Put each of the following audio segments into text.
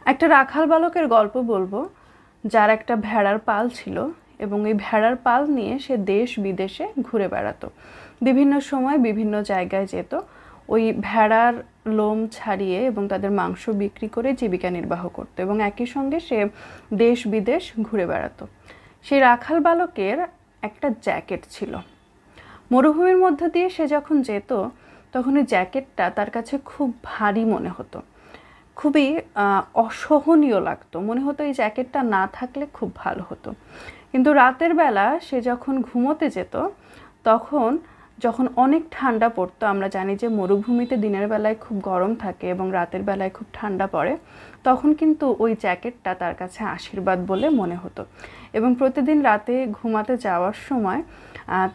একটা রাখাল বালকের গল্প বলবো, যার একটা ভেড়ার পাল ছিল এবং এই ভেড়ার পাল নিয়ে সে দেশ বিদেশে ঘুরে বেড়াতো। বিভিন্ন সময় বিভিন্ন জায়গায় যেত, ওই ভেড়ার লোম ছাড়িয়ে এবং তাদের মাংস বিক্রি করে জীবিকা নির্বাহ করতো এবং একই সঙ্গে সে দেশ বিদেশ ঘুরে বেড়াতো। সেই রাখাল বালকের একটা জ্যাকেট ছিল। মরুভূমির মধ্য দিয়ে সে যখন যেত তখন ওই জ্যাকেটটা তার কাছে খুব ভারী মনে হতো, খুবই অসহনীয় লাগতো। মনে হতো এই জ্যাকেটটা না থাকলে খুব ভালো হতো। কিন্তু রাতের বেলা সে যখন ঘুমোতে যেত তখন যখন অনেক ঠান্ডা পড়তো, আমরা জানি যে মরুভূমিতে দিনের বেলায় খুব গরম থাকে এবং রাতের বেলায় খুব ঠান্ডা পড়ে, তখন কিন্তু ওই জ্যাকেটটা তার কাছে আশীর্বাদ বলে মনে হতো। এবং প্রতিদিন রাতে ঘুমাতে যাওয়ার সময়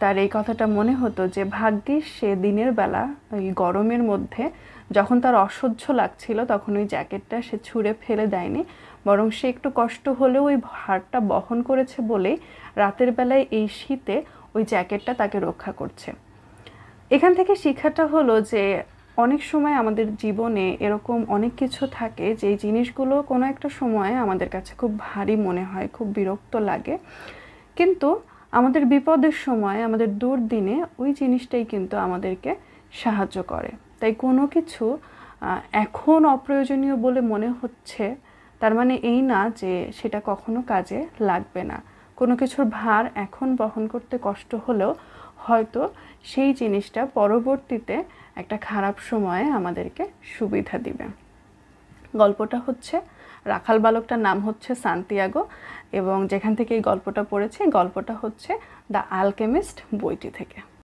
তার এই কথাটা মনে হতো যে ভাগ্যিস সে দিনের বেলা ওই গরমের মধ্যে যখন তার অসহ্য লাগছিল তখন ওই জ্যাকেটটা সে ছুঁড়ে ফেলে দেয়নি, বরং সে একটু কষ্ট হলেও ওই ভারটা বহন করেছে বলেই রাতের বেলায় এই শীতে ওই জ্যাকেটটা তাকে রক্ষা করছে। এখান থেকে শিক্ষাটা হলো যে অনেক সময় আমাদের জীবনে এরকম অনেক কিছু থাকে যে জিনিসগুলো কোনো একটা সময়ে আমাদের কাছে খুব ভারী মনে হয়, খুব বিরক্ত লাগে, কিন্তু আমাদের বিপদের সময়, আমাদের দুর্দিনে ওই জিনিসটাই কিন্তু আমাদেরকে সাহায্য করে। তাই কোনো কিছু এখন অপ্রয়োজনীয় বলে মনে হচ্ছে তার মানে এই না যে সেটা কখনো কাজে লাগবে না। কোনো কিছুর ভার এখন বহন করতে কষ্ট হলেও হয়তো সেই জিনিসটা পরবর্তীতে একটা খারাপ সময়ে আমাদেরকে সুবিধা দিবে। গল্পটা হচ্ছে, রাখাল বালকটার নাম হচ্ছে সান্তিয়াগো এবং যেখান থেকে এই গল্পটা পড়েছি, গল্পটা হচ্ছে দ্য আলকেমিস্ট বইটি থেকে।